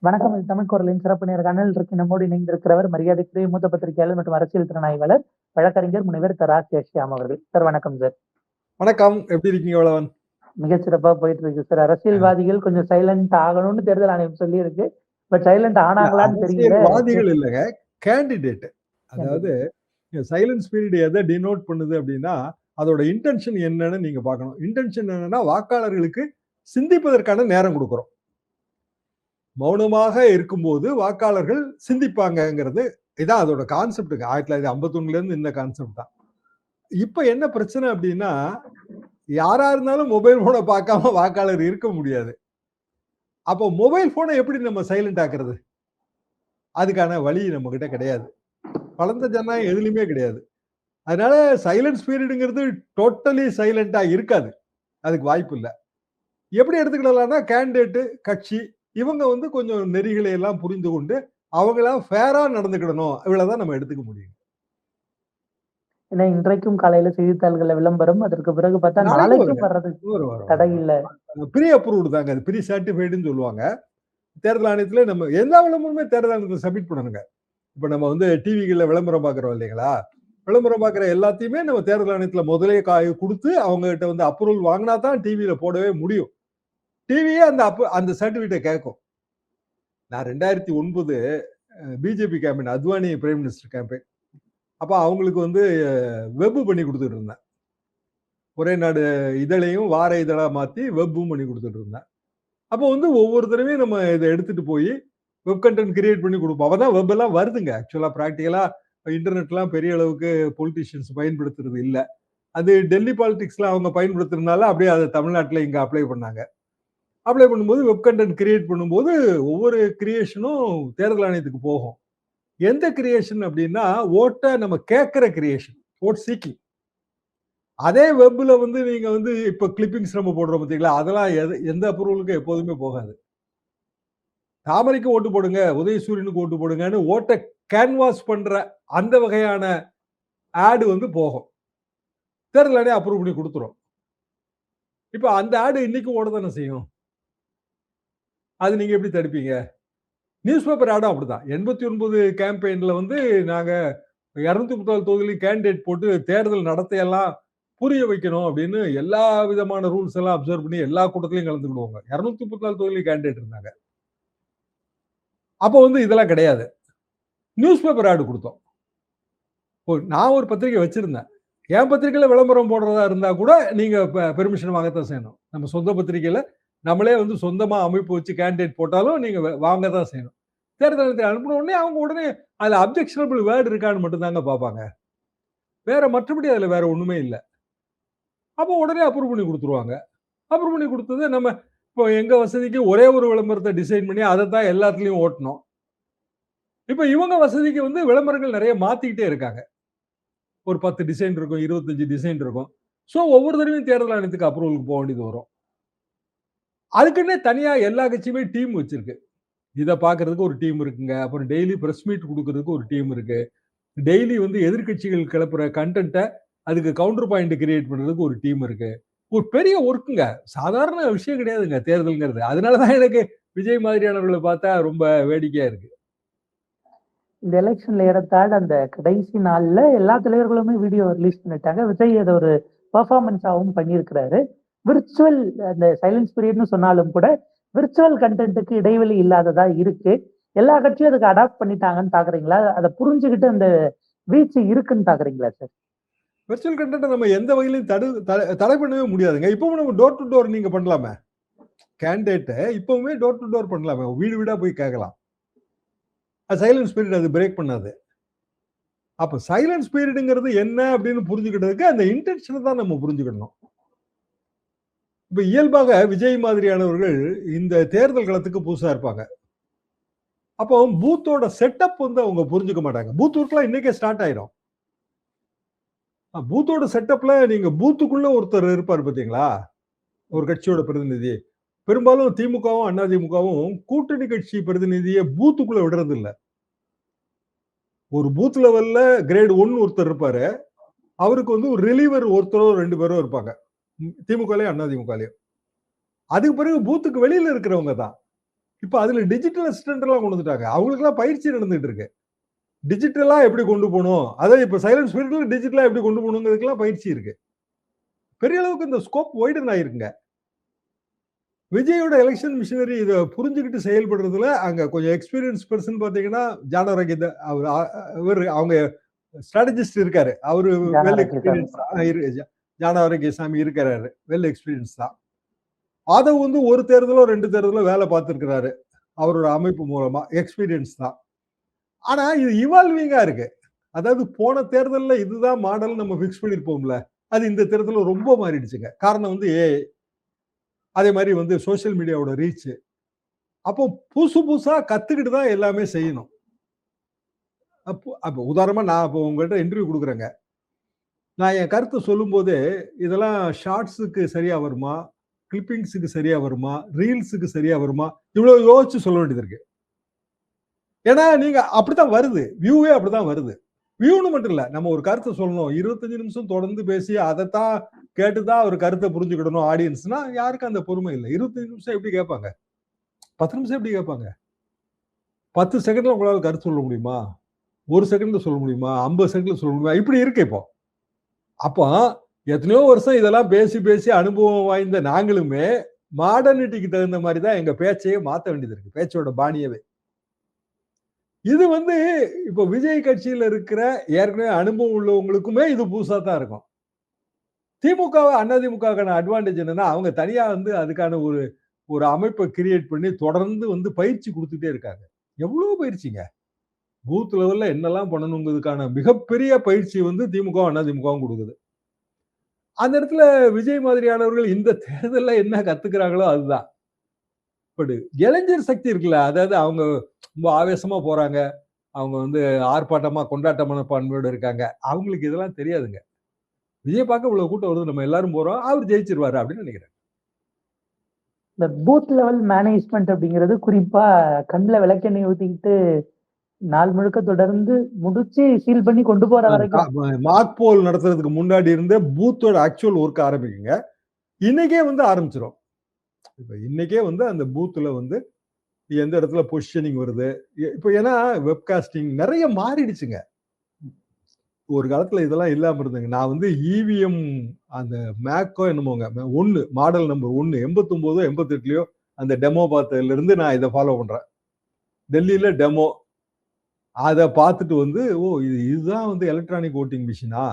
வணக்கம். இது தமிழ் குரலின் சிறப்பு நேர்காணல் இருக்கு. நம்மோடு இணைந்திருக்கிறவர் மரியாதைக்குரிய மூத்த பத்திரிகையாளர் மற்றும் அரசியல் திறனாய்வாளர் வழக்கறிஞர் முனைவர் ராஜேஷ் ஷியாம் அவர்கள். சார் வணக்கம் சார். வணக்கம். எப்படி இருக்கீங்க வளவன்? மிகச்சிறப்பா போயிட்டு இருக்கு சார். அரசியல்வாதிகள் கொஞ்சம் சைலண்ட் ஆகணும்னு தேர்தல் ஆணையம் சொல்லி இருக்கு. பட் சைலண்ட் ஆனாங்களான்னு தெரியல. அரசியல்வாதிகள் இல்லைங்க, கேண்டிடேட். அதாவது சைலன்ஸ் பீரியட் எதை டினோட் பண்ணுது அப்படின்னா அதோட இன்டென்ஷன் என்னன்னு நீங்க பார்க்கணும். இன்டென்ஷன் என்னன்னா வாக்காளர்களுக்கு சிந்திப்பதற்கான நேரம் கொடுக்கிறோம். மௌனமாக இருக்கும்போது வாக்காளர்கள் சிந்திப்பாங்கிறது இதான் அதோட கான்செப்ட். 1951 இருந்து இந்த கான்செப்ட் தான். இப்ப என்ன பிரச்சனை அப்படின்னா யாரா இருந்தாலும் மொபைல் போனை பார்க்காம வாக்காளர் இருக்க முடியாது. அப்போ மொபைல் போனை எப்படி நம்ம சைலண்ட் ஆக்குறது? அதுக்கான வழி நம்ம கிட்ட கிடையாது. வளர்ந்த ஜனநாயகம் எதுலையுமே கிடையாது. அதனால சைலன்ஸ் பீரியடுங்கிறது டோட்டலி சைலண்டா இருக்காது. அதுக்கு வாய்ப்பு இல்லை. எப்படி எடுத்துக்கிடலாம்னா கேண்டிடேட் கட்சி இவங்க கொஞ்சம் நெறிகளை எல்லாம் புரிந்து கொண்டு அவங்களாம் ஃபேரா நடந்துக்கிடணும். இவ்வளவுதான் நம்ம எடுத்துக்க முடியும். ஏன்னா இன்றைக்கும் காலையில செய்தித்தாள்கள்ல விளம்பரம், அதற்கு பிறகு பார்த்தா நாளைக்கும் வர்றதுக்கு தடை இல்லை. ப்ரீ அப்ரூவ்டு தாங்க, அது ப்ரீ சர்டிஃபைடுன்னு சொல்லுவாங்க. தேர்தல் ஆணையத்துல நம்ம எல்லா விளம்பரமுமே தேர்தல் ஆணையத்துல சப்மிட் பண்ணணுங்க. இப்ப நம்ம டிவிகள்ல விளம்பரம் பாக்குறோம் இல்லைங்களா? விளம்பரம் பாக்குற எல்லாத்தையுமே நம்ம தேர்தல் ஆணையத்துல முதலே கொடுத்து அவங்க கிட்ட அப்ரூவல் வாங்கினா தான் டிவியில போடவே முடியும். டிவியே அந்த சர்டிபிகேட் கேட்கும். நான் 2009 BJP campaign, Advani prime minister campaign, அப்ப அவங்களுக்கு வெப் பண்ணி கொடுத்துட்டு இருந்தேன். ஒரே நாடு இதழையும் வார இதழா மாத்தி வெப்பும் பண்ணி கொடுத்துட்டு இருந்தேன். அப்போ ஒவ்வொரு தடவையும் நம்ம இதை எடுத்துட்டு போய் வெப் கண்டென்ட் கிரியேட் பண்ணி கொடுப்போம். அப்பதான் வெப் எல்லாம் வருதுங்க. ஆக்சுவலா பிராக்டிகலா இன்டர்நெட்லாம் பெரிய அளவுக்கு பொலிட்டிஷியன்ஸ் பயன்படுத்துறது இல்லை. அது டெல்லி பாலிடிக்ஸ்ல அவங்க பயன்படுத்துறதுனால அப்படியே அதை தமிழ்நாட்டில் இங்க அப்ளை பண்ணாங்க. அப்ளை பண்ணும்போது வெப் கண்டென்ட் கிரியேட் பண்ணும்போது ஒவ்வொரு கிரியேஷனும் தேர்தல் ஆணையத்துக்கு போகும். எந்த கிரியேஷன் அப்படின்னா ஓட்டை நம்ம கேட்கிற கிரியேஷன், ஓட் சீக்கிங். அதே வெப்ல நீங்க இப்ப கிளிப்பிங்ஸ் நம்ம போடுறோம் பார்த்தீங்களா, அதெல்லாம் எந்த அப்ரூவலுக்கும் எப்போதுமே போகாது. தாமரைக்கு ஓட்டு போடுங்க, உதயசூரியனுக்கு ஓட்டு போடுங்கன்னு ஓட்டை கேன்வாஸ் பண்ற அந்த வகையான ஆடு போகும். தேர்தல் ஆணையம் அப்ரூவ் பண்ணி கொடுத்துரும். இப்ப அந்த ஆடு இன்னைக்கு ஓட தானே செய்யும். அது நீங்க எப்படி தடுப்பீங்க? நியூஸ் பேப்பர் ஆடும் அப்படிதான். 89 கேம்பெயின்ல நாங்க 234 தொகுதியிலும் கேண்டிடேட் போட்டு தேர்தல் நடத்தையெல்லாம் புரிய வைக்கணும் அப்படின்னு எல்லா விதமான ரூல்ஸ் எல்லாம் அப்சர்வ் பண்ணி எல்லா கூட்டத்திலையும் கலந்துக்கிடுவாங்க. 234 தொகுதியிலும் கேண்டிடேட் இருந்தாங்க. அப்போ இதெல்லாம் கிடையாது. நியூஸ் பேப்பர் ஆடு கொடுத்தோம். நான் ஒரு பத்திரிகை வச்சிருந்தேன். என் பத்திரிகையில விளம்பரம் போடுறதா இருந்தா கூட நீங்க பெர்மிஷன் வாங்கத்தான் செய்யணும். நம்ம சொந்த பத்திரிகையில நம்மளே சொந்தமா அமைப்பு வச்சு கேண்டிடேட் போட்டாலும் நீங்க வாங்க தான் செய்யணும். தேர்தல் அனுப்பின உடனே அவங்க உடனே அதுல அப்ஜெக்ஷனபிள் வேர்டு இருக்கான்னு மட்டும் தாங்க பார்ப்பாங்க. வேற மற்றபடி அதுல வேற ஒண்ணுமே இல்லை. அப்போ உடனே அப்ரூவ் பண்ணி கொடுத்துருவாங்க. அப்ரூவ் பண்ணி கொடுத்தது நம்ம இப்போ எங்க வசதிக்கு ஒரே ஒரு விளம்பரத்தை டிசைன் பண்ணி அதை தான் எல்லாத்துலயும் ஓட்டணும். இப்ப இவங்க வசதிக்கு விளம்பரங்கள் நிறைய மாத்திக்கிட்டே இருக்காங்க. ஒரு 10 டிசைன் இருக்கும், 25 டிசைன் இருக்கும். ஸோ ஒவ்வொரு தடவையும் தேர்தல் ஆணையத்துக்கு அப்ரூவலுக்கு போக வேண்டியது வரும். அதுக்குன்னே தனியா எல்லா கட்சியுமே டீம் வச்சிருக்கு. இதை பாக்குறதுக்கு ஒரு டீம் இருக்குங்க. அப்புறம் டெய்லி பிரஸ் மீட் கொடுக்கறதுக்கு ஒரு டீம் இருக்கு. டெய்லி எதிர்கட்சிகள் கிளப்புற கண்டென்ட்டை அதுக்கு கவுண்டர் பாயிண்ட் கிரியேட் பண்றதுக்கு ஒரு டீம் இருக்கு. ஒரு பெரிய ஒர்க்குங்க. சாதாரண விஷயம் கிடையாதுங்க தேர்தல்ங்கிறது. அதனாலதான் எனக்கு விஜய் மாதிரியானவர்களை பார்த்தா ரொம்ப வேடிக்கையா இருக்கு. இந்த எலெக்ஷன்ல ஏறத்தாழ அந்த கடைசி நாள்ல எல்லா தலைவர்களுமே வீடியோ ரிலீஸ் பண்ணிட்டாங்க. விஜய் அதை ஒரு பெர்ஃபார்மன்ஸாகவும் பண்ணியிருக்கிறாரு. விர்ச்சுவல் அந்த சைலன்ஸ் பீரியட்னு சொன்னாலும் கூட விர்ச்சுவல் கண்டென்ட்டுக்கு இடைவெளி இல்லாததா இருக்கு. எல்லா கட்சியும் அதுக்கு அடாப்ட் பண்ணிட்டாங்கன்னு பாக்குறீங்களா? அதை புரிஞ்சுக்கிட்டு அந்த வீச்சு இருக்குன்னு பாக்குறீங்களா சார்? விர்ச்சுவல் கண்டென்ட் நம்ம எந்த வகையிலும் தடை பண்ணவே முடியாதுங்க. இப்பவும் நம்ம டோர் டு டோர் நீங்க பண்ணலாமே. கேண்டிடேட்டை இப்பவுமே டோர் டு டோர் பண்ணலாமே. வீடு வீடா போய் கேட்கலாம். சைலன்ஸ் பீரியட் அது பிரேக் பண்ணாது. அப்ப சைலன்ஸ் பீரியடுங்கிறது என்ன அப்படின்னு புரிஞ்சுக்கிட்டதுக்கு அந்த இன்டென்ஷனை தான் நம்ம புரிஞ்சுக்கணும். இப்ப இயல்பாக விஜய் மாதிரியானவர்கள் இந்த தேர்தல் களத்துக்கு புதுசா இருப்பாங்க. அப்போ பூத்தோட செட்டப் அவங்க புரிஞ்சுக்க மாட்டாங்க. பூத் ஒர்க்லாம் இன்னைக்கே ஸ்டார்ட் ஆயிரும். பூத்தோட செட்டப்ல நீங்க பூத்துக்குள்ள ஒருத்தர் இருப்பார் பாத்தீங்களா, ஒரு கட்சியோட பிரதிநிதி. பெரும்பாலும் திமுகவும் அதிமுகவும் கூட்டணி கட்சி பிரதிநிதியை பூத்துக்குள்ள விடுறது இல்ல. ஒரு பூத் லெவல்ல கிரேட் 1 ஒருத்தர் இருப்பாரு. அவருக்கு ஒரு ரிலீவர் ஒருத்தரோ 2 பேரோ இருப்பாங்க. திமுகலையும் அதிமுகலையும். அதுக்கு பிறகு பூத்துக்கு வெளியில இருக்கிறவங்க தான். இப்ப அதுல டிஜிட்டல் அசிஸ்டன்ட் எல்லாம் கொண்டு வந்துட்டாங்க. அவங்களுக்கு எல்லாம் பயிற்சி நடந்துட்டு இருக்கு. டிஜிட்டலா எப்படி கொண்டு போகணும், அதாவது இப்ப சைலன்ட் ஸ்பிரிட்ல டிஜிட்டலா எப்படி கொண்டு போகணுங்கிறதுக்கெல்லாம் பயிற்சி இருக்கு. பெரிய அளவுக்கு இந்த ஸ்கோப் வைடன் ஆயிருக்குங்க. விஜயோட எலெக்ஷன் மிஷினரி இதை புரிஞ்சுக்கிட்டு செயல்படுறதுல அங்க கொஞ்சம் எக்ஸ்பீரியன்ஸ் பர்சன் பாத்தீங்கன்னா ஜானரகித அவர் அவங்க ஸ்ட்ராட்டஜிஸ்ட் இருக்காரு. அவரு வெல் எக்ஸ்பீரியன்ஸ் ஜானவரகிசாமி இருக்கிறாரு. வெல் எக்ஸ்பீரியன்ஸ் தான். அதை வந்து ஒரு தேர்தலோ 2 தேர்தலோ வேலை பார்த்திருக்கிறாரு. அவரோட அமைப்பு மூலமா எக்ஸ்பீரியன்ஸ் தான். ஆனா இது இவால்விங்கா இருக்கு. அதாவது போன தேர்தலில் இதுதான் மாடல் நம்ம பிக்ஸ் பண்ணிருப்போம்ல, அது இந்த தேர்தலில் ரொம்ப மாறிடுச்சுங்க. காரணம் வந்து ஏஐ, அதே மாதிரி வந்து சோசியல் மீடியாவோட ரீச். அப்போ புதுசா கத்துக்கிட்டு தான் எல்லாமே செய்யணும். அப்போ உதாரணமா நான் இப்போ உங்கள்கிட்ட இன்டர்வியூ கொடுக்குறேங்க. நான் என் கருத்தை சொல்லும் போது இதெல்லாம் ஷார்ட்ஸுக்கு சரியா வருமா, கிளிப்பிங்ஸுக்கு சரியா வருமா, ரீல்ஸுக்கு சரியா வருமா, இவ்வளவு யோசிச்சு சொல்ல வேண்டியது இருக்கு. ஏன்னா நீங்க அப்படித்தான் வருது, வியூவே அப்படிதான் வருது. வியூன்னு மட்டும் இல்ல, நம்ம ஒரு கருத்தை சொல்லணும், 25 நிமிஷம் தொடர்ந்து பேசி அதைத்தான் கேட்டுதான் ஒரு கருத்தை புரிஞ்சுக்கிடணும் ஆடியன்ஸ்னா யாருக்கும் அந்த பொறுமை இல்லை. 25 நிமிஷம் எப்படி கேட்பாங்க, 10 நிமிஷம் எப்படி கேட்பாங்க? 10 செகண்ட்ல உங்களால கருத்து சொல்ல முடியுமா? 1 செகண்ட்ல சொல்ல முடியுமா? 50 செகண்ட்ல சொல்ல முடியுமா? இப்படி இருக்கு இப்போ. அப்போ எத்தனையோ வருஷம் இதெல்லாம் பேசி பேசி அனுபவம் வாய்ந்த நாங்களுமே மாடர்னிட்டிக்கு தகுந்த மாதிரி தான் எங்க பேச்சையே மாற்ற வேண்டியது இருக்கு, பேச்சோட பாணியவே. இது வந்து இப்போ விஜய் கட்சியில இருக்கிற ஏற்கனவே அனுபவம் உள்ளவங்களுக்குமே இது புதுசா தான் இருக்கும். திமுக அதிமுகவுக்கான அட்வான்டேஜ் என்னன்னா, அவங்க தனியா வந்து அதுக்கான ஒரு அமைப்பை கிரியேட் பண்ணி தொடர்ந்து வந்து பயிற்சி கொடுத்துட்டே இருக்காங்க. எவ்வளவு பயிற்சிங்க, பூத் லெவல்ல என்னெல்லாம் பண்ணணுங்கிறதுக்கான மிகப்பெரிய பயிற்சி வந்து திமுக அதிமுகவும் கொடுக்குது. அந்த இடத்துல விஜய் மாதிரியானவர்கள் இந்த தேர்தலில் என்ன கத்துக்கிறாங்களோ அதுதான். பட் இளைஞர் சக்தி இருக்குல்ல, அதாவது அவங்க ரொம்ப ஆவேசமா போறாங்க, அவங்க வந்து ஆர்ப்பாட்டமா கொண்டாட்ட மனப்பான்மையோடு இருக்காங்க, அவங்களுக்கு இதெல்லாம் தெரியாதுங்க. விஜய் பார்க்க இவ்வளவு கூட்டம் வருது, நம்ம எல்லாரும் போறோம், அவர் ஜெயிச்சிருவாரு அப்படின்னு நினைக்கிறேன். இந்த பூத் லெவல் மேனேஜ்மெண்ட் அப்படிங்கிறது குறிப்பா கண்ணில் விளக்கெண்ணெய் ஊத்திக்கிட்டு நாள் முழுக்க தொடர்ந்து முடிச்சு சீல் பண்ணி கொண்டு போற வரைக்கும் மார்க் போல் நடத்துறதுக்கு முன்னாடி இருந்த பூத்தோட ஆக்சுவல் ஒர்க் ஆரம்பிக்குங்க. இன்னைக்கே வந்து ஆரம்பிச்சிடும். இப்ப இன்னைக்கே வந்து அந்த பூத்துல வந்து எந்த இடத்துல பொசிஷனிங் வருது, இப்போ ஏன்னா வெப்காஸ்டிங் நிறைய மாறிடுச்சுங்க. ஒரு காலத்துல இதெல்லாம் இல்லாம இருந்தேங்க. நான் வந்து இவிஎம் அந்த மேக்கோ என்னமோங்க 1 மாடல் நம்பர் 1 89 88லயோ அந்த டெமோ பார்த்ததுல இருந்து நான் இதை ஃபாலோ பண்றேன். டெல்லியில டெமோ அதை பார்த்துட்டு வந்து ஓ இதுதான் வந்து எலக்ட்ரானிக் ஓட்டிங் மிஷினா,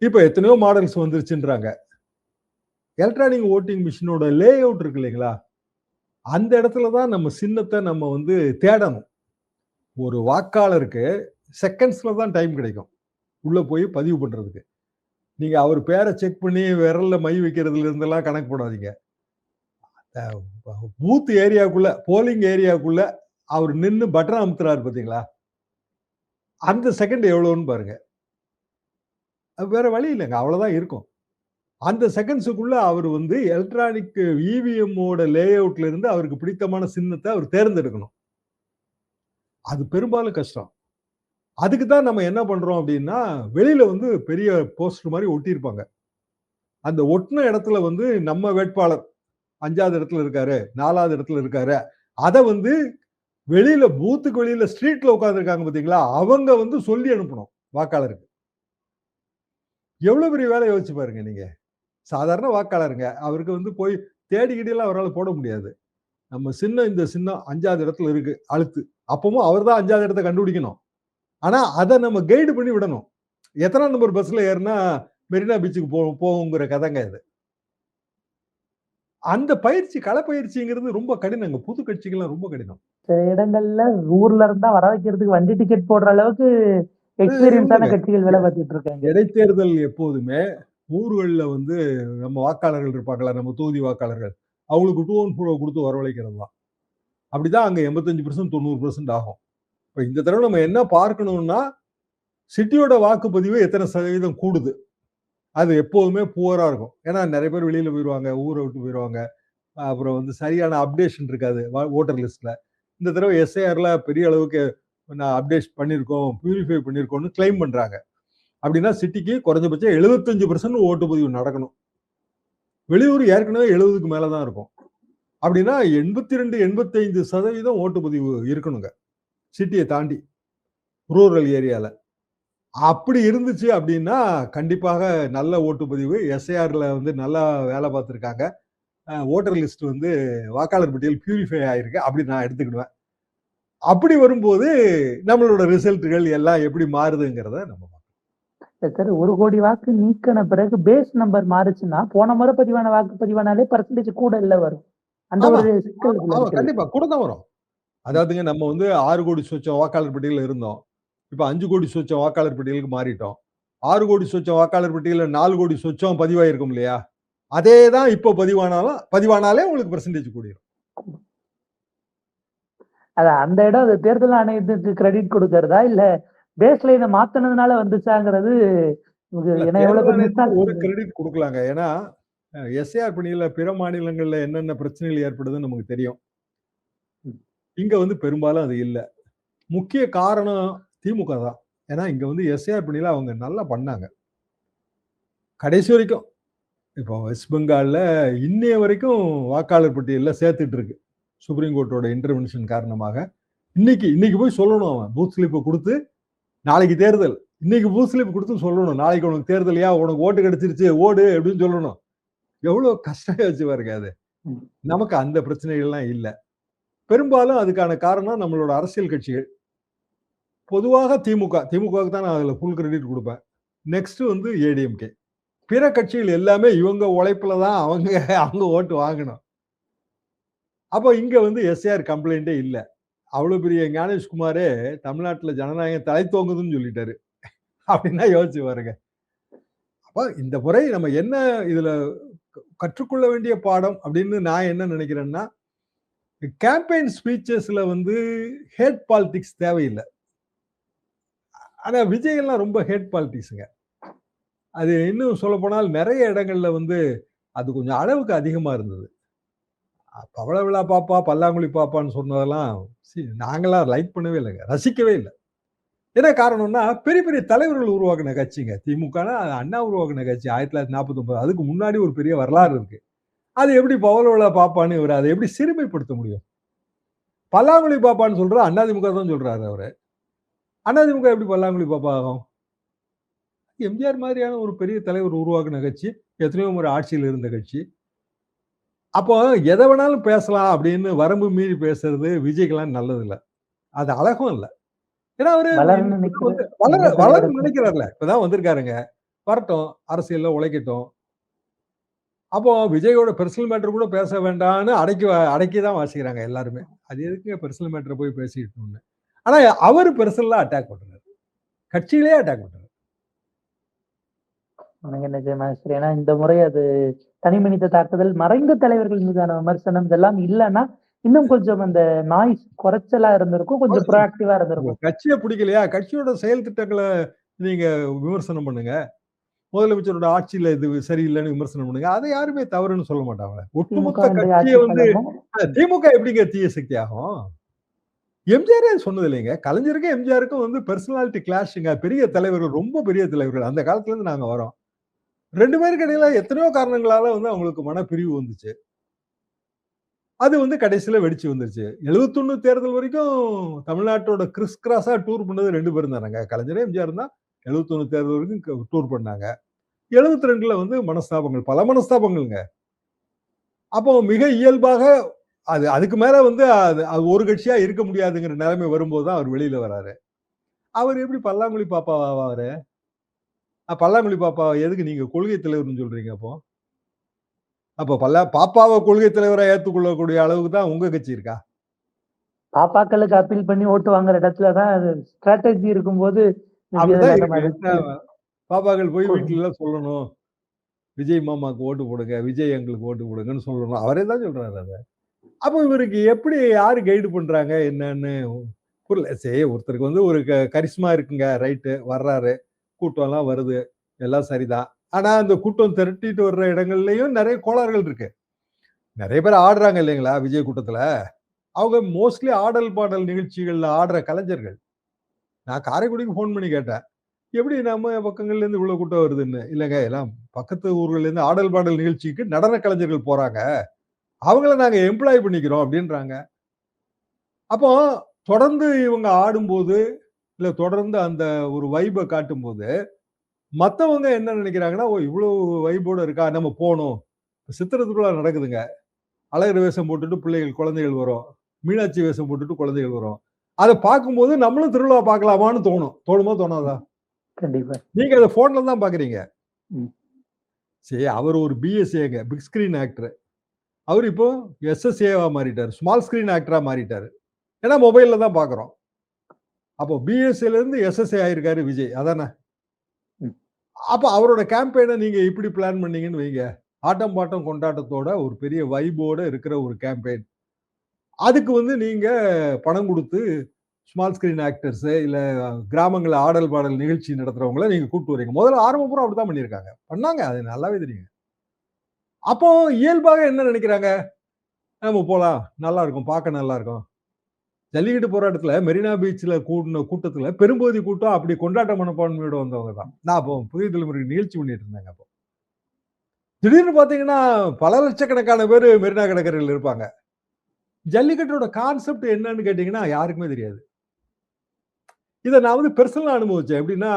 இப்போ எத்தனையோ மாடல்ஸ் வந்துருச்சுன்றாங்க. எலக்ட்ரானிக் ஓட்டிங் மிஷினோட லே அவுட் இருக்கு இல்லைங்களா, அந்த இடத்துல தான் நம்ம சின்னத்தை நம்ம வந்து தேடணும். ஒரு வாக்காளருக்கு செகண்ட்ஸ்ல தான் டைம் கிடைக்கும் உள்ள போய் பதிவு பண்றதுக்கு. நீங்க அவர் பேரை செக் பண்ணி விரல்ல மை வைக்கிறதுல இருந்தெல்லாம் கணக்கு போடாதீங்க. பூத் ஏரியாக்குள்ள, போலிங் ஏரியாக்குள்ள அவர் நின்று பட்டன் அமுத்துறாரு பாத்தீங்களா, அந்த செகண்ட் எவ்வளவுன்னு பாருங்க. வேற வழி இல்லைங்க, அவ்வளவுதான் இருக்கும். அந்த செகண்ட்ஸுக்குள்ள அவர் வந்து எலக்ட்ரானிக் இவிஎம்மோட லே அவுட்ல இருந்து அவருக்கு பிடித்தமான சின்னத்தை அவர் தேர்ந்தெடுக்கணும். அது பெரும்பாலும் கஷ்டம். அதுக்கு தான் நம்ம என்ன பண்றோம் அப்படின்னா, வெளியில வந்து பெரிய போஸ்டர் மாதிரி ஒட்டியிருப்பாங்க. அந்த ஒட்டின இடத்துல வந்து நம்ம வேட்பாளர் 5வது இடத்துல இருக்காரு, 4வது இடத்துல இருக்காரு, அதை வந்து வெளியில பூத்துக்கு வெளியில ஸ்ட்ரீட்ல உட்கார்ந்துருக்காங்க பாத்தீங்களா, அவங்க வந்து சொல்லி அனுப்பணும் வாக்காளருக்கு. எவ்வளவு பெரிய வேலை யோசிச்சு பாருங்க நீங்க. சாதாரண வாக்காளருங்க, அவருக்கு வந்து போய் தேடிக்கிட்டெல்லாம் அவரால் போட முடியாது. நம்ம சின்னம், இந்த சின்னம் 5வது இடத்துல இருக்கு, அழுத்து. அப்பவும் அவர் தான் 5வது இடத்தை கண்டுபிடிக்கணும். ஆனா அதை நம்ம கைடு பண்ணி விடணும். எத்தனை நம்பர் பஸ்ல ஏறினா மெரினா பீச்சுக்கு போகுங்கிற கதைங்க இது. அந்த பயிற்சி, கள பயிற்சிங்கிறது ரொம்ப கடினங்க. புது கட்சிகள்லாம் ரொம்ப கடினம். சில இடங்கள்ல ஊர்ல இருந்தா வர வைக்கிறதுக்கு வண்டி டிக்கெட் போடுற அளவுக்கு எக்ஸ்பீரியன்ஸான கட்சிகள் வேலை பார்த்துட்டு இருக்காங்க. இடைத்தேர்தல் எப்போதுமே ஊர்களில் வந்து நம்ம வாக்காளர்கள் இருப்பாங்களா, நம்ம தொகுதி வாக்காளர்கள், அவங்களுக்கு 2-1 கொடுத்து வரவழைக்கிறது தான். அப்படிதான் அங்க 85% 90% ஆகும். இப்போ இந்த தடவை நம்ம என்ன பார்க்கணும்னா, சிட்டியோட வாக்குப்பதிவு எத்தனை சதவீதம் கூடுது, அது எப்போதுமே புவரா இருக்கும். ஏன்னா நிறைய பேர் வெளியில போயிடுவாங்க, ஊரை விட்டு போயிடுவாங்க. அப்புறம் வந்து சரியான அப்டேஷன் இருக்காது ஓட்டர் லிஸ்ட்ல. இந்த தடவை எஸ்ஐஆர்ல பெரிய அளவுக்கு நான் அப்டேட் பண்ணியிருக்கோம், பியூரிஃபை பண்ணியிருக்கோம்னு கிளைம் பண்றாங்க. அப்படின்னா சிட்டிக்கு குறைஞ்சபட்சம் 75% ஓட்டுப்பதிவு நடக்கணும். வெளியூர் ஏற்கனவே 70க்கு மேலதான் இருக்கும். அப்படின்னா 82-85% ஓட்டுப்பதிவு இருக்கணுங்க, சிட்டியை தாண்டி ரூரல் ஏரியால. அப்படி இருந்துச்சு அப்படின்னா கண்டிப்பாக நல்ல ஓட்டுப்பதிவு. எஸ்ஐஆர்ல வந்து நல்லா வேலை பார்த்துருக்காங்க. ஓட்டர் லிஸ்ட் வந்து வாக்காளர் பட்டியல் பியூரிஃபை ஆயிருக்கு அப்படி நான் எடுத்துக்கிடுவேன். அப்படி வரும்போது நம்மளோட ரிசல்ட்டுகள் எல்லாம் எப்படி மாறுதுங்கிறத நம்ம சார் 1 கோடி வாக்கு நீக்கின பிறகு பேஸ் நம்பர் மாறுச்சுன்னா, போன முறை பதிவான வாக்கு பதிவானாலே பெர்சன்டேஜ் கூட இல்ல வரும். அந்த ஆமா, ஒரு சிக்கல் இதுல ஆமா, இருக்குது. கண்டிப்பா கூட தான் வரும். அதாவதுங்க நம்ம வந்து 6 கோடி சொச்சம் வாக்காளர் பட்டியல்ல இருந்தோம். இப்ப 5 கோடி சொச்சம் வாக்காளர் பட்டியலுக்கு மாறிட்டோம். 6 கோடி சொச்சம் வாக்காளர் பட்டியல்ல 4 கோடி சொச்சம் பதிவாயிருக்கும் இல்லையா? அதே தான் இப்போ பதிவானாலே உங்களுக்கு பெர்சன்டேஜ் கூடிரும். அந்த இடம் அது தேர்தல் ஆணையத்துக்கு கிரெடிட் குடுக்கிறதா? இல்ல பேஸ் லைன மாத்துனதுனால வந்துச்சாங்கிறது இல்ல ஏன்னா எவ்வளவு தேர்தல் பேர் மிஸ் ஆணையத்துக்கு ஒரு ஆகுது. கிரெடிட் குடுக்கலாங்க. ஏன்னா, எஸ்ஐஆர் பணியில பிற மாநிலங்கள்ல என்னென்ன பிரச்சனைகள் ஏற்படுதுன்னு நமக்கு தெரியும். இங்க வந்து பெரும்பாலும் அது இல்ல. முக்கிய காரணம் திமுக தான். ஏன்னா இங்க வந்து எஸ்ஐஆர் பணியில அவங்க நல்லா பண்ணாங்க. கடைசி வரைக்கும். இப்போ வெஸ்ட் பெங்கால்ல இன்னைய வரைக்கும் வாக்காளர் பட்டியல்ல சேர்த்துட்டு இருக்கு. சுப்ரீம் கோர்ட்டோட இன்டர்வென்ஷன் காரணமாக. இன்னைக்கு போய் சொல்லணும் அவன். பூத் ஸ்லிப்ப குடுத்து, நாளைக்கு தேர்தல். இன்னைக்கு பூத் ஸ்லிப் குடுத்து சொல்லணும். நாளைக்கு உனக்கு தேர்தல்யா, உனக்கு ஓட்டு கிடைச்சிருச்சு, ஓடு அப்படின்னு சொல்லணும். எவ்வளவு கஷ்டம் ஆச்சு பாருங்க அது. நமக்கு அந்த பிரச்சனைகள்லாம் இல்ல. பெரும்பாலும் அதுக்கான காரணம் நம்மளோட அரசியல் கட்சிகள். பொதுவாக திமுகவுக்கு தான் நான் அதுல ஃபுல் கிரெடிட் குடுப்பேன். நெக்ஸ்ட் வந்து ஏடிஎம்கே. பிற கட்சிகள் எல்லாமே இவங்க உழைப்புல தான் அவங்க ஓட்டு வாங்கணும். அப்போ இங்க வந்து எஸ்ஐஆர் கம்ப்ளைண்டே இல்ல. அவ்வளவு பெரிய ஞானேஷ்குமாரே தமிழ்நாட்டுல ஜனநாயகம் தலை தோங்குதுன்னு சொல்லிட்டாரு. அப்படின்னா யோசிச்சு பாருங்க. அப்ப இந்த முறை நம்ம என்ன இதுல கற்றுக்கொள்ள வேண்டிய பாடம் அப்படின்னு நான் என்ன நினைக்கிறேன்னா, கேம்பெயின் ஸ்பீச்சஸ்ல வந்து ஹேட் பாலிடிக்ஸ் தேவையில்ல. ஆனா விஜய் எல்லாம் ரொம்ப ஹேட் பாலிடிக்ஸ்ங்க. அது இன்னும் சொல்லப்போனால் நிறைய இடங்கள்ல வந்து அது கொஞ்சம் அளவுக்கு அதிகமா இருந்தது. பவள விழா பாப்பா, பல்லாங்குழி பாப்பான்னு சொன்னதெல்லாம் நாங்களாம் லைக் பண்ணவே இல்லைங்க. ரசிக்கவே இல்ல. என்ன காரணம்னா, பெரிய பெரிய தலைவர்கள் உருவாக்குன கட்சிங்க. திமுகனா அண்ணா உருவாக்குன கட்சி 1949. அதுக்கு முன்னாடி ஒரு பெரிய வரலாறு இருக்கு. அது எப்படி பவள விழா பாப்பான்னு இவரு அதை எப்படி சிறுமைப்படுத்த முடியும்? பல்லாங்குழி பாப்பான்னு சொல்றது அதிமுக தான் சொல்றாரு அவரு. அதிமுக எப்படி பல்லாங்குழி பாப்பா ஆகும்? எம்ஜிஆர் மாதிரியான ஒரு பெரிய தலைவர் உருவாக்குன கட்சி. எத்தனையோ முறை ஆட்சியில் இருந்த கட்சி. அப்போ எத வேணாலும் பேசலாம் அப்படின்னு வரம்பு மீறி பேசுறது விஜய்க்கெல்லாம் நல்லதில்ல. அது அழகும் இல்ல. ஏன்னா அவரு வளரணும்னு நினைக்கிற எந்த வளரணும்னு தலைவருக்கும் நினைக்கிறார்ல. இப்பதான் வந்திருக்காருங்க. வரட்டும். அரசியல்ல உழைக்கட்டும். அப்போ விஜயோட பெர்சனல் மேட்டர் கூட பேச வேண்டாம்னு அடக்கி தான் வாசிக்கிறாங்க எல்லாருமே. அது எதுக்குங்க பெர்சனல் மேட்டர போய் பேசிக்கிட்டுன்னு. ஆனா அவரு பெர்சனலா அட்டாக் பண்றாரு. கட்சியிலேயே அட்டாக் பண்றாரு. உனக்கு நிஜமா சரி. ஏன்னா இந்த முறை அது தனி மனித தாக்குதல், மறைந்த தலைவர்கள் மீதான விமர்சனம் இதெல்லாம் இல்லன்னா, இன்னும் கொஞ்சம் அந்த நாய்ஸ் குறைச்சலா இருந்திருக்கும். கொஞ்சம் ப்ரோஆக்டிவா இருந்திருக்கும். கட்சிய பிடிக்கலையா? கட்சியோட செயல் திட்டங்கள நீங்க விமர்சனம் பண்ணுங்க. முதலமைச்சரோட ஆட்சியில இது சரியில்லைன்னு விமர்சனம் பண்ணுங்க. அதை யாருமே தவறுன்னு சொல்ல மாட்டாங்க. ஒட்டுமொத்த திமுக கட்சிய ஆட்சி வந்து காலமும் திமுக எப்படிங்க தீய சக்தி ஆகும்? எம்ஜிஆரே சொன்னது இல்லைங்க. கலைஞருக்கும் எம்ஜிஆருக்கும் வந்து பெர்சனாலிட்டி கிளாஷ்ங்க. பெரிய தலைவர்கள், ரொம்ப பெரிய தலைவர்கள். அந்த காலத்துல இருந்து நாங்க வரோம். 2 பேருக்கு இடையில எத்தனையோ காரணங்களால வந்து அவங்களுக்கு மனப்பிரிவு வந்துச்சு. அது வந்து கடைசியில வெடிச்சு வந்துருச்சு. 71 தேர்தல் வரைக்கும் தமிழ்நாட்டோட கிறிஸ் கிராஸா டூர் பண்ணது 2 பேரும் தானங்க. கலைஞரும் எம்ஜிஆரும் தான் 71 தேர்தல் வரைக்கும் டூர் பண்ணாங்க. 72ல வந்து மனஸ்தாபங்கள், பல மனஸ்தாபங்கள்ங்க. அப்போ மிக இயல்பாக அதுக்கு மேல வந்து அது ஒரு கட்சியா இருக்க முடியாதுங்கிற நிலைமை வரும்போது தான் அவர் வெளியில வராரு. அவர் எப்படி பல்லாங்குழி பாப்பா ஆவாரு? பல்லாங்குழி பாப்பா எதுக்கு நீங்க கொள்கை தலைவர்ன்னு சொல்றீங்க அப்போ? அப்போ பாப்பாவ கொள்கை தலைவரா ஏத்துக்கொள்ளக்கூடிய அளவுக்கு தான் உங்க கட்சி இருக்கா? பாப்பாக்களுக்கு அப்பீல் பண்ணி ஓட்டு வாங்குற இடத்துல தான் அது ஸ்ட்ராட்டஜி இருக்கும்போது அப்படிதான் அதுல இருக்கு. பாப்பாக்கள் போய் வீட்ல எல்லாம் சொல்லணும். விஜய் மாமாக்கு ஓட்டு போடுங்க. விஜய் எங்களுக்கு ஓட்டு போடுங்கன்னு சொல்லணும். அவரே தான் சொல்றாரு அத. அப்ப இவருக்கு எப்படி யாரு கைடு பண்றாங்க என்னன்னு புரியல. சரி ஒருத்தருக்கு வந்து ஒரு கரிஸ்மா இருக்குங்க. ரைட்டு வர்றாரு. கூட்டம்லாம் வருது. எல்லாம் சரிதான். ஆனா அந்த கூட்டம் திரட்டிட்டு வர்ற இடங்கள்லயும் நெறைய கோளாறுகள் இருக்கு. நெறைய பேர் ஆடுறாங்க இல்லைங்களா? விஜய் கூட்டத்துல. அவங்க மோஸ்ட்லி ஆடல், பாடல் நிகழ்ச்சிகள்ல ஆடுற கலைஞர்கள். நான் காரைக்குடிக்கு ஃபோன் பண்ணி கேட்டேன். எப்படி நம்ம பக்கங்கள்ல இருந்து இவ்வளவு கூட்டம் வருதுன்னு. இல்லங்க எல்லாம் பக்கத்து ஊர்கள்ல இருந்து ஆடல், பாடல் நிகழ்ச்சிக்கு நடன கலைஞர்கள் போறாங்க. அவங்கள நாங்க எம்ப்ளாய் பண்ணிக்கிறோம் அப்படின்றாங்க. அப்போ தொடர்ந்து இவங்க ஆடும்போது, இல்ல தொடர்ந்து அந்த ஒரு வைப காட்டும்போது, மத்தவங்க என்ன நினைக்கிறாங்கன்னா, ஓ! இவ்வளவு வைபோட இருக்கா, நம்ம போணும். சித்திரை திருவிழா நடக்குதுங்க. அழகர் வேஷம் போட்டுட்டு பிள்ளைகள், குழந்தைகள் வரும். மீனாட்சி வேஷம் போட்டுட்டு குழந்தைகள் வரும். அத பார்க்கும்போது நம்மளும் திருவிழா பார்க்கலாமான்னு தோணும். தோணுமா? தோணாதா? கண்டிப்பா. நீங்க அத ஃபோன்ல தான் பார்க்குறீங்க. ம். சரி, அவர் ஒரு பிஎஸ்ஏங்க. Big screen actor. அவரு இப்போ எஸ்எஸ்ஏவா மாறிட்டாரு. Small screen ஆக்டரா மாறிட்டாரு. ஏன்னா மொபைல்ல தான் பார்க்குறோம். அப்போ பிஎஸ்ஏல இருந்து எஸ்எஸ்ஏ ஆயிருக்காரு விஜய். அதானே? ம். அப்ப அவரோட கேம்பெயின நீங்க இப்படி பிளான் பண்ணீங்கன்னு வைங்க. ஆட்டம், பாட்டம், கொண்டாட்டத்தோட ஒரு பெரிய வைபோட இருக்கிற ஒரு கேம்பெயின். அதுக்கு வந்து நீங்க பணம் குடுத்து ஸ்மால் ஸ்கிரீன் ஆக்டர்ஸ் இல்ல கிராமங்கள்ல ஆடல், பாடல் நிகழ்ச்சி நடத்துறவங்கள நீங்க கூட்டு வரீங்க. முதல்ல ஆரம்பம் பூரா அப்படித்தான் பண்ணியிருக்காங்க. பண்ணாங்க. அது நல்லாவே தெரியும். அப்போ இயல்பாக என்ன நினைக்கிறாங்க? நம்ம போலாம். நல்லா இருக்கும். பார்க்க நல்லா இருக்கும். ஜல்லிக்கட்டு போராட்டத்துல மெரினா பீச்ல கூடுன கூட்டத்துல பெரும்பகுதி கூட்டம் அப்படி கொண்டாட்ட மனப்பான்மையோட வந்தவங்க தான். நான் அப்போ புதிய தலைமுறை நிகழ்ச்சி பண்ணிட்டு இருந்தேங்க அப்போ. திடீர்னு பார்த்தீங்கன்னா, பல லட்சக்கணக்கான பேரு மெரினா கடற்கரையில இருப்பாங்க. ஜல்லிக்கட்டோட கான்செப்ட் என்னன்னு கேட்டீங்கன்னா, யாருக்குமே தெரியாது. இத நான் வந்து பெர்சனலா அனுபவிச்சேன். எப்படின்னா,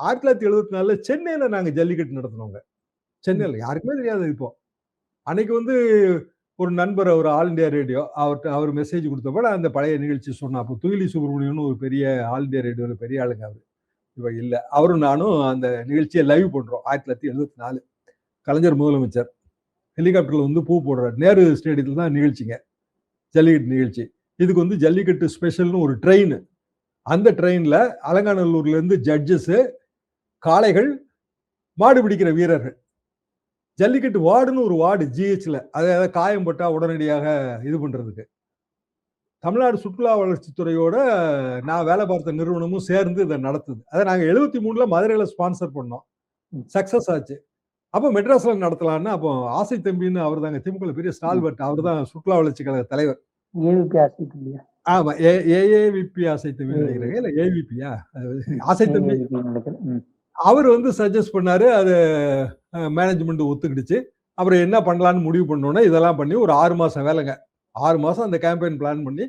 1974ல சென்னையில நாங்க ஜல்லிக்கட்டு நடத்துனோங்க. ம். சென்னையில யாருக்குமே தெரியாது இப்போ. அன்னைக்கு வந்து ஒரு நண்பர் அவர் ஆல் இந்தியா ரேடியோ அவர்ட்ட அவர் மெசேஜ் குடுத்தப்ப நான் அந்த பழைய நிகழ்ச்சி சொன்னேன். அப்போ துகிலி சுப்ரமணியம்னு ஒரு பெரிய ஆல் இந்தியா ரேடியோல பெரிய ஆளுங்க அவரு. இப்ப இல்ல. அவரும் நானும் அந்த நிகழ்ச்சிய லைவ் பண்றோம். 1974 கலைஞர் முதலமைச்சர். ஹெலிகாப்டர்ல வந்து பூ போடுறாரு. நேரு ஸ்டேடியத்துல தான் நிகழ்ச்சிங்க. ஜல்லிக்கட்டு நிகழ்ச்சி. இதுக்கு வந்து ஜல்லிக்கட்டு ஸ்பெஷல்னு ஒரு ட்ரெயின். அந்த ட்ரெயின்ல அலங்காநல்லூர்ல இருந்து ஜட்ஜஸ், காளைகள், மாடு பிடிக்கிற வீரர்கள். ஜல்லிக்கட்டு வார்டுன்னு ஒரு வார்டு ஜிஹெச்ல. அதாவது காயம் பட்டா உடனடியாக இது பண்றதுக்கு. தமிழ்நாடு சுற்றுலா வளர்ச்சித்துறையோட நான் வேலை பார்த்த நிறுவனமும் சேர்ந்து இத நடத்துது. அத நாங்க 73ல மதுரையில ஸ்பான்சர் பண்ணோம். ம். சக்சஸ் ஆச்சு. அப்ப மெட்ராஸ்ல நடத்தலான்னு அப்போ ஆசை தம்பின்னு அவர்தாங்க திமுகல பெரிய ம். ஸ்டால்வர்ட். அவர்தான் சுற்றுலா வளர்ச்சி கழக தலைவர். ஏவிபி ஆசிட் இல்லையா? ஆமா. ஏஏவிபி ஆசை தம்பின்னு ஏவிபி. நினைக்கிறேங்க. இல்ல ஏவிபியா? ம். ஆசை தம்பி. ஏவிபின்னு நினைக்கிறேன். ம். அவரு வந்து சஜெஸ்ட் பண்ணாரு. அது மேனேஜ்மெண்ட் ஒத்துக்கிடுச்சு. அப்புறம் என்ன பண்ணலான்னு முடிவு பண்ணோனே, இதெல்லாம் பண்ணி ஒரு 6 மாசம் வேலைங்க. 6 மாசம் அந்த கேம்பெயின் பிளான் பண்ணி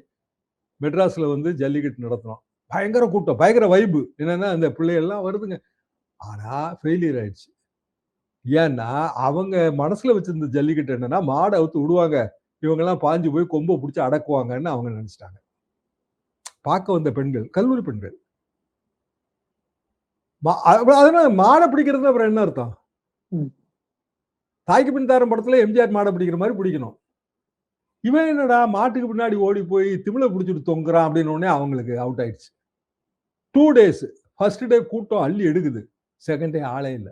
மெட்ராஸ்ல வந்து ஜல்லிக்கட்டு நடத்துனோம். பயங்கர கூட்டம், பயங்கர வைபு. என்னன்னா, அந்த பிள்ளைகள்லாம் வருதுங்க. ஆனா ஃபெயிலியர் ஆயிடுச்சு. ஏன்னா, அவங்க மனசுல வச்சிருந்த ஜல்லிக்கட்டு என்னன்னா, மாட அவுத்து விடுவாங்க. இவங்கலாம் பாஞ்சு போய் கொம்ப புடிச்சு அடக்குவாங்கன்னு அவங்க நெனச்சுட்டாங்க. பார்க்க வந்த பெண்கள், கல்லூரி பெண்கள். அதனால மாட பிடிக்கிறதுன்னா அப்புறம் என்ன அர்த்தம்? ம். தாய்க்கு பின் தாரம் படத்துல எம்ஜிஆர் மாட பிடிக்கிற மாரி பிடிக்கணும். இவன் என்னடா மாட்டுக்கு பின்னாடி ஓடி போய் திமில புடிச்சுட்டு தொங்குறான் அப்டின்னோனே அவங்களுக்கு அவுட் ஆயிடுச்சு. 2 டேஸ். ஃபர்ஸ்ட் டே கூட்டம் அள்ளி எடுக்குது. செகண்ட் டே ஆளே இல்ல.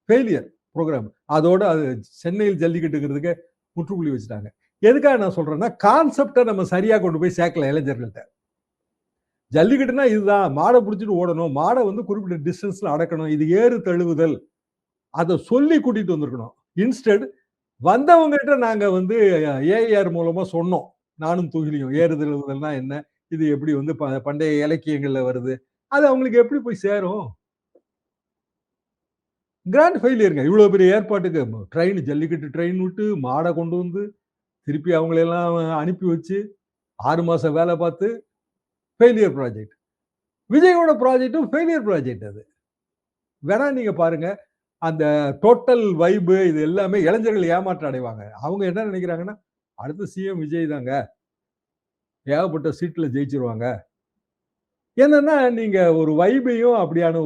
Failure program. அதோட அது சென்னையில் ஜல்லிக்கட்டுங்கிறதுக்கு முற்றுப்புள்ளி வச்சுட்டாங்க. எதுக்காக நான் சொல்றேன்னா, கான்செப்ட்ட நம்ம சரியா கொண்டு போய் சேர்க்கல இளைஞர்கள்ட்ட. ஜல்லிக்கட்டுனா இதுதான். மாட புடிச்சுட்டு ஓடணும். மாட வந்து குறிப்பிட்ட டிஸ்டன்ஸ்ல அடக்கணும். இது ஏறு தழுவுதல். அத சொல்லி கூட்டிட்டு வந்திருக்கணும். இன்ஸ்டெட் வந்தவங்ககிட்ட நாங்க வந்து ஏஐஆர் மூலமா சொன்னோம். நானும் துகிலியும். ஏறு தழுவுதல்னா என்ன? இது எப்படி வந்து பண்டைய இலக்கியங்கள்ல வருது? அது அவங்களுக்கு எப்படி போய் சேரும்? கிராண்ட் ஃபெயிலியர்ங்க. இவ்வளோ பெரிய ஏற்பாட்டுக்கு ட்ரெயின் ஜல்லிக்கட்டு ட்ரெயின் விட்டு, மாட கொண்டு வந்து, திருப்பி அவங்களெல்லாம் அனுப்பி வச்சு, 6 மாசம் வேல பார்த்து, ஃபெயிலியர் ப்ராஜெக்ட். விஜயோட ப்ராஜெக்ட்டும் ஃபெயிலியர் ப்ராஜெக்ட் அது. வேணா நீங்க பாருங்க. அந்த டோட்டல் வைபு இது எல்லாமே இளைஞர்கள் ஏமாற்றம் அடைவாங்க. அவங்க என்ன நினைக்கிறாங்கன்னா, அடுத்த சிஎம் விஜய் தாங்க. ஏகப்பட்ட சீட்ல ஜெயிச்சுருவாங்க. என்னன்னா, நீங்க ஒரு வைபையும் அப்படியான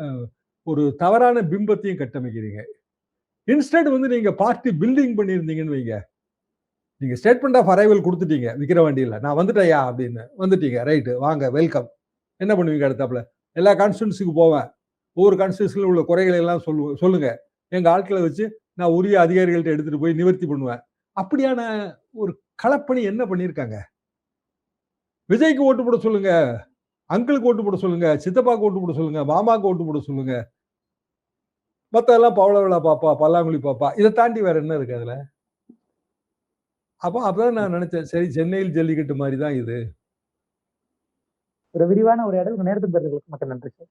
அ ஒரு தவறான பிம்பத்தையும் கட்டமைக்கிறீங்க. இன்ஸ்டெட் வந்து நீங்க பார்ட்டி பில்டிங் பண்ணியிருந்தீங்கன்னு வைங்க. நீங்க ஸ்டேட்மெண்ட் ஆஃப் அரைவல் குடுத்துட்டீங்க விக்கிரவாண்டியில. நான் வந்துட்டேன்யா அப்படின்னு. வந்துட்டீங்க. ரைட் வாங்க வெல்கம். என்ன பண்ணுவீங்க அடுத்தாப்புல? எல்லா கான்ஸ்டிட்யூன்சிக்கு போவேன். ஒவ்வொரு கான்ஸ்டிட்யூன்சில உள்ள குறைகளை எல்லாம் சொல்லுங்க. எங்க ஆட்கள வச்சு நான் உரிய அதிகாரிகள்ட்ட எடுத்துட்டு போய் நிவர்த்தி பண்ணுவேன். அப்படியான ஒரு களப்பணி என்ன பண்ணியிருக்காங்க? விஜய்க்கு ஓட்டு போட சொல்லுங்க. அங்கிளுக்கு ஓட்டு போட சொல்லுங்க. சித்தப்பாக்கு ஓட்டு போட சொல்லுங்க. மாமாக்கு ஓட்டு போட சொல்லுங்க. மத்ததெல்லாம் பவள விழா பாப்பா, பல்லாங்குழி பாப்பா. இத தாண்டி வேற என்ன இருக்கு அதுல? அப்பதான் நான் நினைச்சேன். சரி சென்னையில் ஜல்லிக்கட்டு மாரி தான் இது. ஒரு விரிவான உரையாடல் உங்க நேரத்துக்கு பதில்களுக்கு மட்டும் நன்றி சார்.